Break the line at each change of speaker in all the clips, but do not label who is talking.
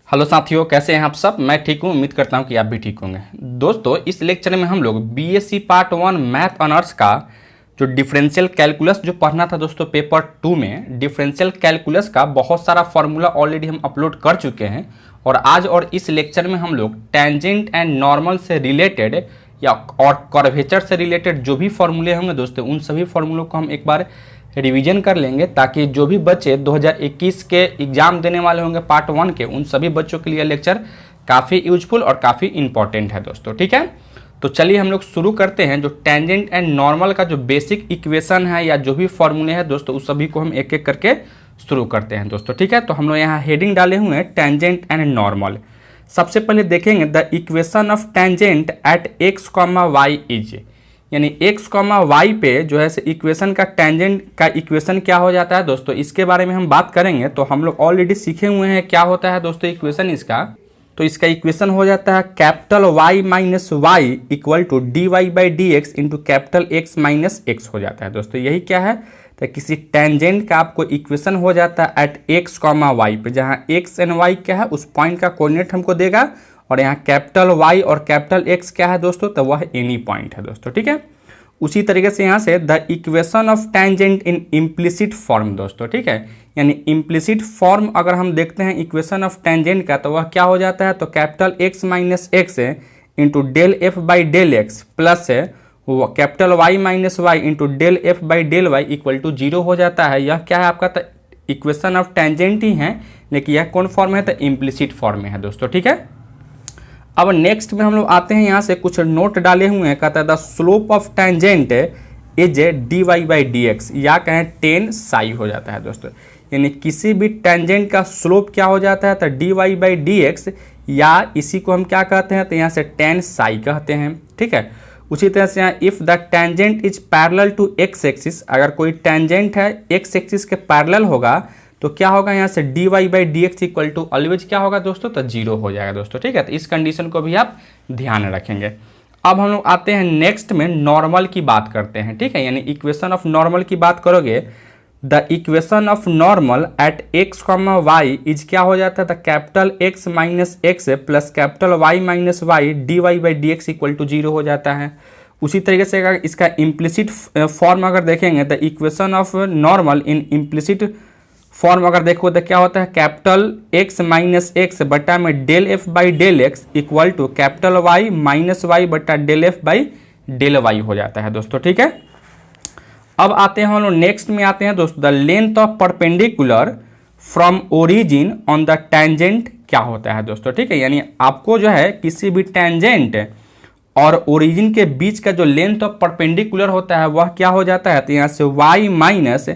Hello साथियों, कैसे हैं आप सब। मैं ठीक हूं, उम्मीद करता हूं कि आप भी ठीक होंगे। दोस्तों, इस लेक्चर में हम लोग बीएससी पार्ट 1 मैथ ऑनर्स का जो डिफरेंशियल कैलकुलस जो पढ़ना था दोस्तों पेपर 2 में, डिफरेंशियल कैलकुलस का बहुत सारा फॉर्मूला ऑलरेडी हम अपलोड कर चुके हैं। और आज और इस लेक्चर में हम लोग टेंजेंट एंड नॉर्मल से रिलेटेड या और कर्वेचर से रिलेटेड जो भी फॉर्मूले होंगे दोस्तों, उन सभी फॉर्मूलों को हम एक बार रिवीजन कर लेंगे, ताकि जो भी बच्चे 2021 के एग्जाम देने वाले होंगे पार्ट 1 के, उन सभी बच्चों के लिए लेक्चर काफ़ी यूजफुल और काफ़ी इंपॉर्टेंट है दोस्तों। ठीक है, तो चलिए हम लोग शुरू करते हैं। जो टेंजेंट एंड नॉर्मल का जो बेसिक इक्वेशन है या जो भी फॉर्मूले हैं दोस्तों, उस सभी को हम एक एक करके शुरू करते हैं दोस्तों। ठीक है, तो हम लोग यहाँ हेडिंग डाले हुए हैं टेंजेंट एंड नॉर्मल। सबसे पहले देखेंगे the equation of tangent at X comma Y is, यानी एक्स कॉमा वाई पे जो है इक्वेशन का टेंजेंट का इक्वेशन क्या हो जाता है दोस्तों, इसके बारे में हम बात करेंगे। तो हम लोग ऑलरेडी सीखे हुए हैं क्या होता है दोस्तों इक्वेशन इसका। तो इसका इक्वेशन हो जाता है capital Y minus Y equal to D Y by D X into capital X minus X हो जाता है दोस्तों। यही क्या है, तो किसी टेंजेंट का आपको इक्वेशन हो जाता है एट एक्स कॉमा वाई पे, जहाँ एक्स एंड वाई क्या है उस पॉइंट का कोऑर्डिनेट हमको देगा, और यहाँ कैपिटल वाई और कैपिटल एक्स क्या है दोस्तों, तो वह एनी पॉइंट है दोस्तों। ठीक है, उसी तरीके से यहाँ से the equation of tangent in implicit form दोस्तों। ठीक है, यानी इम्प्लिसिट फॉर्म अगर हम देखते हैं इक्वेशन ऑफ टेंजेंट का, तो वह क्या हो जाता है, तो capital X minus X into del F by del X plus capital Y minus Y into del F by del Y equal to 0 हो जाता है। यह क्या है आपका, तो इक्वेशन ऑफ टेंजेंट ही है, लेकिन यह कौन फॉर्म है, तो इम्प्लिसिट फॉर्म में है दोस्तों। ठीक है, अब नेक्स्ट में हम लोग आते हैं, यहाँ से कुछ नोट डाले हुए हैं। कहता है the slope of tangent is D Y by D X, या कहें टेन साई हो जाता है दोस्तों। यानी किसी भी टेंजेंट का स्लोप क्या हो जाता है, तो D Y by D X, या इसी को हम क्या कहते हैं, तो यहाँ से टेन साई कहते हैं। ठीक है, उसी तरह से यहाँ if the tangent is parallel to x axis, अगर कोई टेंजेंट है एक्स एक्सिस के पैरेलल होगा तो क्या होगा, यहाँ से D Y by D X equal to always क्या होगा दोस्तों, तो 0 हो जाएगा दोस्तों। ठीक है, तो इस कंडीशन को भी आप ध्यान रखेंगे। अब हम लोग आते हैं नेक्स्ट में नॉर्मल की बात करते हैं। ठीक है, यानी इक्वेशन ऑफ नॉर्मल की बात करोगे, the equation of normal at X comma Y is क्या हो जाता है, the capital X minus X plus capital Y minus Y D Y by D X equal to 0 हो जाता है। उसी तरीके से अगर इसका इम्प्लिसिट फॉर्म अगर देखेंगे, the equation of normal in implicit form अगर देखो तो क्या होता है, कैपिटल एक्स माइनस एक्स बटा में del F by del X equal to capital Y minus Y बटा del F by del Y हो जाता है दोस्तों। ठीक है, अब आते हैं हम लोग नेक्स्ट में आते हैं दोस्तों, the length of perpendicular from origin on the tangent क्या होता है दोस्तों। ठीक है, यानी आपको जो है किसी भी टेंजेंट और ओरिजिन के बीच का जो लेंथ ऑफ परपेंडिकुलर होता है वह क्या हो जाता है, तो यहाँ से Y minus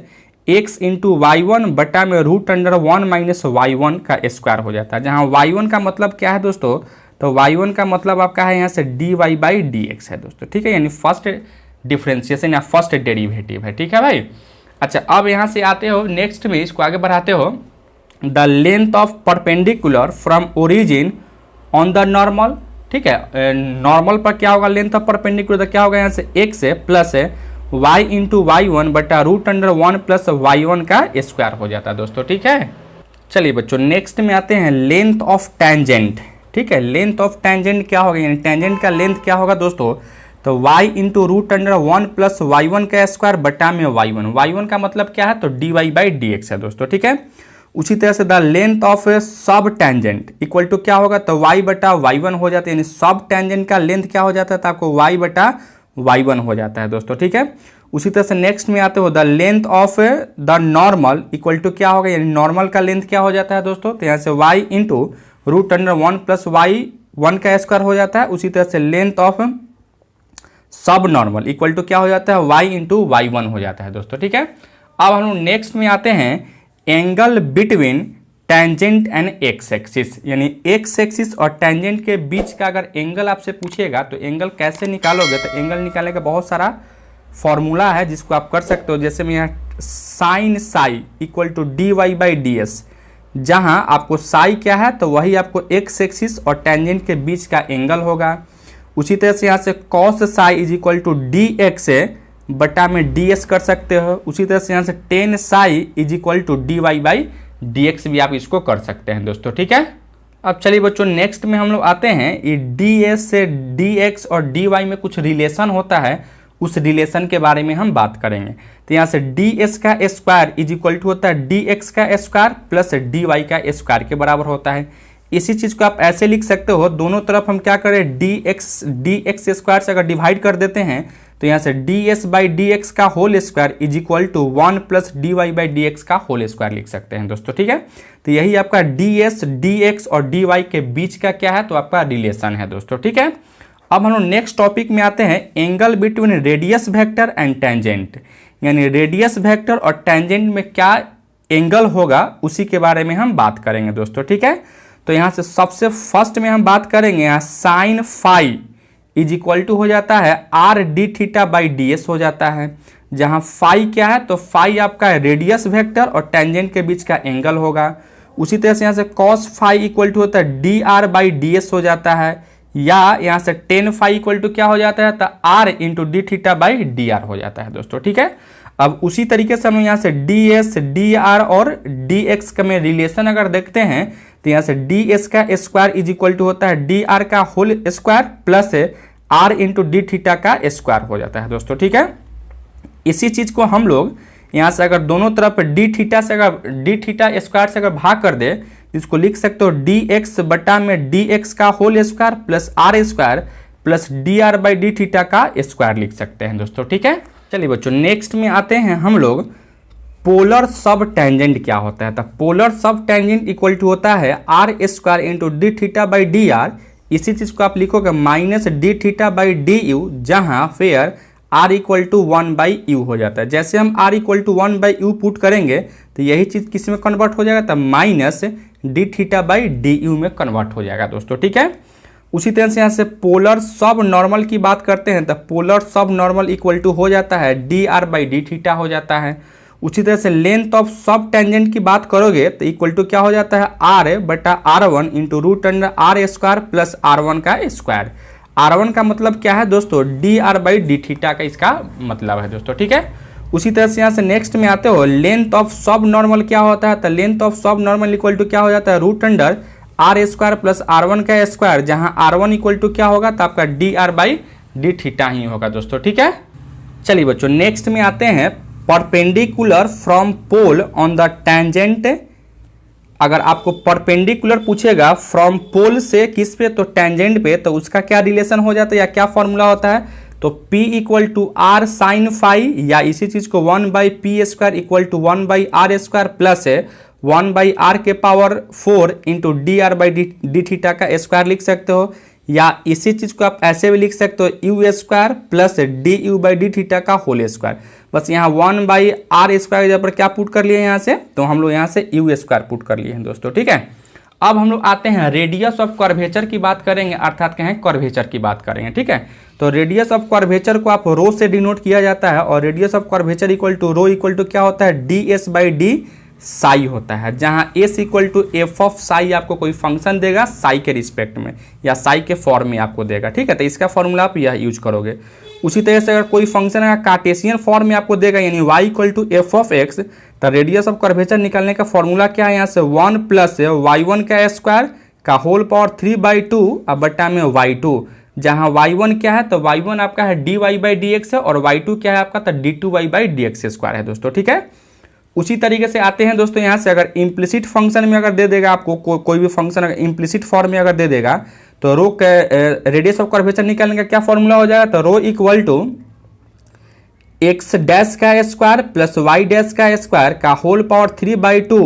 X into Y one बटा में root under 1 minus Y one का स्क्वायर हो जाता है। जहाँ वाई वन का मतलब क्या है दोस्तों, तो वाई वन का मतलब आपका है यहाँ से D Y by D X है दोस्तों। ठीक है, यानी फर्स्ट डिफ्रेंसिएशन या फर्स्ट डेरिवेटिव है। ठीक है भाई। अच्छा, अब यहाँ से आते हो नेक्स्ट में, इसको आगे बढ़ाते हो, the length of perpendicular from origin on the normal. ठीक है, नॉर्मल पर क्या होगा, लेंथ ऑफ परपेंडिकुलर क्या होगा, यहाँ से X plus Y into Y one बटा root under 1 plus Y one का स्क्वायर हो जाता है दोस्तों। ठीक है, चलिए बच्चों नेक्स्ट में आते हैं लेंथ ऑफ टेंजेंट। ठीक है, लेंथ ऑफ टेंजेंट क्या होगा, यानी टेंजेंट का लेंथ क्या होगा दोस्तों, तो Y into root under 1 plus Y one का स्क्वायर बटा में वाई वन। वाई वन का मतलब क्या है, तो D Y by D X है दोस्तों। ठीक है, उसी तरह से द लेंथ ऑफ ए सब टेंजेंट इक्वल टू क्या होगा, तो वाई बटा वाई वन हो जाता है, यानी सब टेंजेंट का लेंथ क्या हो जाता है, तो आपको वाई बटा वाई वन हो जाता है दोस्तों। ठीक है, उसी तरह से नेक्स्ट में आते हो, the length of the normal equal to क्या होगा, यानी नॉर्मल का लेंथ क्या हो जाता है दोस्तों, तो यहाँ से Y into root under 1 plus Y one का स्क्वायर हो जाता है। उसी तरह से length of subnormal equal to क्या हो जाता है, वाई इंटू वाई वन हो जाता है दोस्तों। ठीक है, अब हम लोग नेक्स्ट में आते हैं angle between tangent and x axis, यानी एक्स एक्सिस और टेंजेंट के बीच का अगर एंगल आपसे पूछेगा तो एंगल कैसे निकालोगे, तो एंगल निकालने का बहुत सारा फॉर्मूला है जिसको आप कर सकते हो। जैसे मैं यहाँ sine psi equal to D Y by d s, जहाँ आपको साई क्या है, तो वही आपको एक्स एक्सिस और टेंजेंट के बीच का एंगल होगा। उसी तरह से यहाँ से cos psi is equal to d x बटा में डी एस कर सकते हो। उसी तरह से यहाँ से tan psi is equal to D Y by D x भी आप इसको कर सकते हैं दोस्तों। ठीक है, अब चलिए बच्चों नेक्स्ट में हम लोग आते हैं, ये डी एस से डी एक्स और डी वाई में कुछ रिलेशन होता है, उस रिलेशन के बारे में हम बात करेंगे। तो यहाँ से डी एस का स्क्वायर इज इक्वल टू होता है डी एक्स का स्क्वायर प्लस डी वाई का स्क्वायर के बराबर होता है। इसी चीज़ को आप ऐसे लिख सकते हो, दोनों तरफ हम क्या करें, डी एक्स स्क्वायर से अगर डिवाइड कर देते हैं तो यहाँ से D S by D x का whole square is equal to 1 plus D Y by D x का होल स्क्वायर लिख सकते हैं दोस्तों, ठीक है। तो यही आपका डी एस डी एक्स और डी वाई के बीच का क्या है, तो आपका रिलेशन है दोस्तों, ठीक है। अब हम लोग नेक्स्ट टॉपिक में आते हैं, angle between radius vector and tangent, यानी रेडियस वेक्टर और टेंजेंट में क्या एंगल होगा उसी के बारे में हम बात करेंगे दोस्तों, ठीक है। तो यहाँ से सबसे फर्स्ट में हम बात करेंगे, यहाँ sine phi is equal to हो जाता है r d theta by d s हो जाता है, जहाँ फाई क्या है, तो फाई आपका रेडियस वेक्टर और टेंजेंट के बीच का एंगल होगा। उसी तरह से यहाँ से कॉस फाई इक्वल टू होता है d are by d s हो जाता है, या यहाँ से टेन फाई इक्वल टू क्या हो जाता है, तो r into D theta by D r हो जाता है दोस्तों, ठीक है। अब उसी तरीके से हम यहाँ से डी एस डी आर और डी एक्स का में रिलेशन अगर देखते हैं तो यहाँ से डी एस का स्क्वायर इज इक्वल टू होता है डी आर का whole square plus r into D theta का स्क्वायर हो जाता है दोस्तों, ठीक है। इसी चीज को हम लोग यहाँ से अगर दोनों तरफ डी थीटा से अगर डी थीटा स्क्वायर से अगर भाग कर दे, इसको लिख सकते हो डी एक्स बटा में डी एक्स का whole square plus r square plus d are by D theta का स्क्वायर लिख सकते हैं दोस्तों, ठीक है। चलिए बच्चों नेक्स्ट में आते हैं हम लोग, पोलर सब टेंजेंट क्या होता है। तो पोलर सब टेंजेंट इक्वल टू होता है R square into D theta by D R. इसी चीज को आप लिखोगे minus D theta by D U, जहां where R equal to 1 by U हो जाता है। जैसे हम R equal to 1 by U put करेंगे तो यही चीज किस में कन्वर्ट हो जाएगा, तो minus D theta by D you में कन्वर्ट हो जाएगा दोस्तों, ठीक है। उसी तरह से यहाँ से पोलर सब नॉर्मल की बात करते हैं तो पोलर सब नॉर्मल इक्वल टू हो जाता है d are by D theta हो जाता है। उसी तरह से लेंथ ऑफ सब टेंजेंट की बात करोगे तो इक्वल टू क्या हो जाता है, आर बटा r one into root under are square plus are one का स्क्वायर। आर वन का मतलब क्या है दोस्तों, d are by D theta का इसका मतलब है दोस्तों, ठीक है। उसी तरह से यहाँ से नेक्स्ट में आते हो, लेंथ ऑफ सब नॉर्मल क्या होता है, तो length of subnormal equal to क्या हो जाता है, root under are square plus are one का स्क्वायर, जहाँ आर वन इक्वल टू क्या होगा, तो आपका D are by D theta ही होगा दोस्तों, ठीक है। चलिए बच्चों नेक्स्ट में आते हैं, perpendicular from pole on the tangent. अगर आपको परपेंडिकुलर पूछेगा फ्रॉम पोल से किस पे, तो टेंजेंट पे, तो उसका क्या रिलेशन हो जाता है या क्या फॉर्मूला होता है, तो P equal to R sine phi, या इसी चीज को 1 by P square equal to 1 by R square plus 1 by R के power 4 into D R by D theta का स्क्वायर लिख सकते हो, या इसी चीज को आप ऐसे भी लिख सकते हो you square plus D you by D theta का होल स्क्वायर। बस यहाँ 1 बाई आर स्क्वायर के जगह पर क्या पुट कर लिए यहाँ से, तो हम लोग यहाँ से यू स्क्वायर पुट कर लिए हैं दोस्तों, ठीक है। अब हम लोग आते हैं रेडियस ऑफ कर्वेचर की बात करेंगे, अर्थात क्या है कर्वेचर की बात करेंगे, ठीक है। तो रेडियस ऑफ कर्वेचर को आप रो से डिनोट किया जाता है, और radius of curvature equal to rho equal to क्या होता है, d S by d psi होता है, जहां s equal to f of psi आपको कोई फंक्शन देगा साई के रिस्पेक्ट में या साई के फॉर्म में आपको देगा, ठीक है। तो इसका फॉर्मूला आप यह यूज करोगे। उसी तरह से अगर कोई फंक्शन अगर कार्टेशियन फॉर्म में आपको देगा, यानी y equal to f of x, तो रेडियस ऑफ कर्वेचर निकालने का फॉर्मूला क्या है, यहाँ से 1 प्लस y1 का स्क्वायर का होल पावर 3 बाई 2 अब बटा में y2, जहाँ y1 क्या है, तो y1 आपका है dy बाई डी एक्स है, और y2 क्या है आपका, तो d2y by D x square है दोस्तों, ठीक है। उसी तरीके से आते हैं दोस्तों, यहाँ से अगर इम्प्लिसिट फंक्शन में अगर दे देगा आपको कोई भी फंक्शन अगर इम्प्लिसिट फॉर्म में अगर दे देगा, तो रो रेडियस ऑफ कर्वेचर निकालने का क्या फॉर्मूला हो जाएगा, तो rho equal to x dash का स्क्वायर प्लस वाई डैश का स्क्वायर का होल पावर 3 बाई 2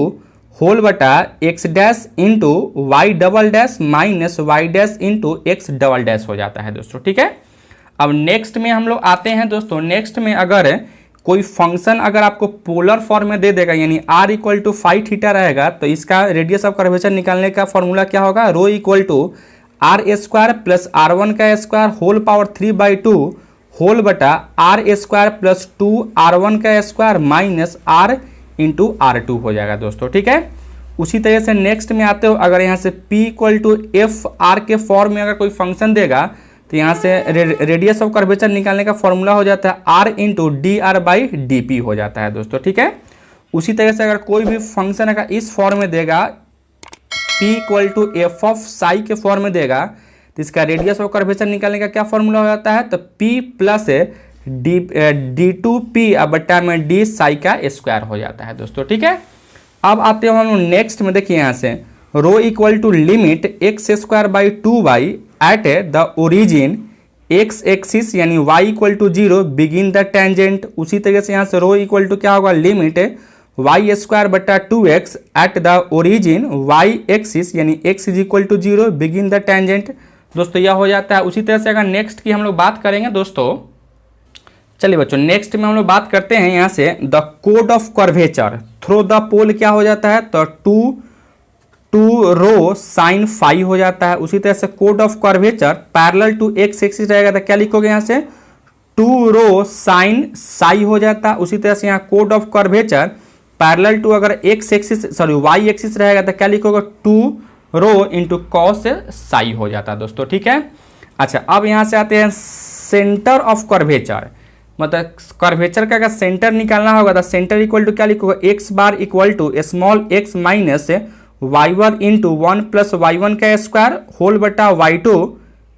होल बटा x dash into y double dash minus y dash into x double dash हो जाता है दोस्तों, ठीक है। अब नेक्स्ट में हम लोग आते हैं दोस्तों, नेक्स्ट में अगर कोई फंक्शन अगर आपको पोलर फॉर्म में दे देगा, यानी r equal to phi theta रहेगा, तो इसका रेडियस ऑफ कर्वेचर निकालने का फॉर्मूला क्या होगा, rho equal to R square plus are one का square whole power 3 by 2 whole बटा R square plus 2 R one का square minus R into R two हो जाएगा दोस्तों, ठीक है। उसी तरह से नेक्स्ट में आते हो, अगर यहाँ से p equal to f r के फॉर्म में अगर कोई फंक्शन देगा, तो यहाँ से रेडियस ऑफ कर्वेचर निकालने का फॉर्मूला हो जाता है r into D R by d p हो जाता है दोस्तों, ठीक है। उसी तरह से अगर कोई भी फंक्शन अगर इस फॉर्म में देगा, P equal to f of psi के फॉर्म में देगा तो इसका रेडियस और कर्वेचर निकालने का क्या फॉर्मूला हो जाता है, तो P प्लस D2P बट्टा में D साई का स्क्वायर हो जाता है दोस्तों। ठीक है, अब आते हैं हम नेक्स्ट में। देखिए यहाँ से rho equal to limit X square by 2y at the origin X axis यानी y equal to 0 begin the tangent. उसी तरीके से यहाँ से रो इक्वल टू क्या होगा, लिमिट वाई स्क्वायर बट्टा 2x at the origin y axis यानी x is equal to 0 begin the tangent. दोस्तों यह हो जाता है। उसी तरह से अगर नेक्स्ट की हम लोग बात करेंगे दोस्तों, चलिए बच्चों नेक्स्ट में हम लोग बात करते हैं यहाँ से द कोड of curvature through the pole क्या हो जाता है, तो 2 रो साइन फाई हो जाता है। उसी तरह से कोड of curvature parallel to x axis रहेगा तो क्या लिखोगे यहाँ से 2 रो साइन साई हो जाता है। उसी तरह से यहाँ कोड ऑफ कर्वेचर पैरेलल टू अगर X axis sorry Y axis रहेगा तो क्या लिखोगे 2 रो इंटू कॉस साई हो जाता है दोस्तों। ठीक है, अच्छा अब यहाँ से आते हैं सेंटर ऑफ कर्वेचर, मतलब कर्वेचर का अगर सेंटर निकालना होगा तो सेंटर इक्वल टू क्या लिखोगे x bar equal to small x minus y1 into 1 plus y1 का स्क्वायर होल बटा y2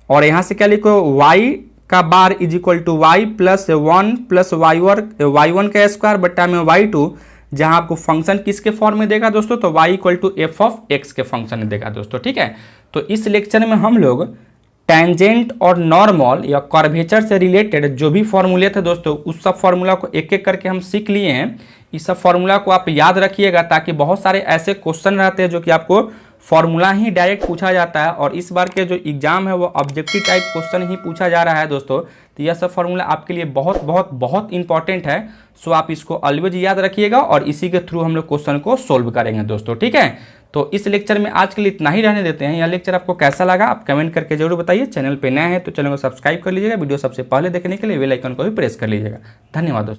और यहाँ से क्या लिखो y का bar is equal to y plus 1 plus y1 का स्क्वायर बटा में y2, जहाँ आपको फंक्शन किसके फॉर्म में देगा दोस्तों, तो y equal to f of x के फंक्शन में देगा दोस्तों। ठीक है, तो इस लेक्चर में हम लोग टेंजेंट और नॉर्मल या कर्वेचर से रिलेटेड जो भी फॉर्मूले थे दोस्तों उस सब फॉर्मूला को एक एक करके हम सीख लिए हैं। इस सब फॉर्मूला को आप याद रखिएगा ताकि बहुत सारे ऐसे क्वेश्चन रहते हैं जो कि आपको फॉर्मूला ही डायरेक्ट पूछा जाता है और इस बार के जो एग्जाम है वो ऑब्जेक्टिव टाइप क्वेश्चन ही पूछा जा रहा है दोस्तों। तो यह सब फॉर्मूला आपके लिए बहुत बहुत बहुत इंपॉर्टेंट है, सो आप इसको ऑलवेज याद रखिएगा और इसी के थ्रू हम लोग क्वेश्चन को सोल्व करेंगे दोस्तों। ठीक है, तो इस लेक्चर में आज के लिए इतना ही रहने देते हैं। यह लेक्चर आपको कैसा लगा आप कमेंट करके जरूर बताइए। चैनल पे नए हैं तो चैनल को सब्सक्राइब कर लीजिएगा, वीडियो सबसे पहले देखने के लिए बेल आइकन को भी प्रेस कर लीजिएगा। धन्यवाद दोस्तों।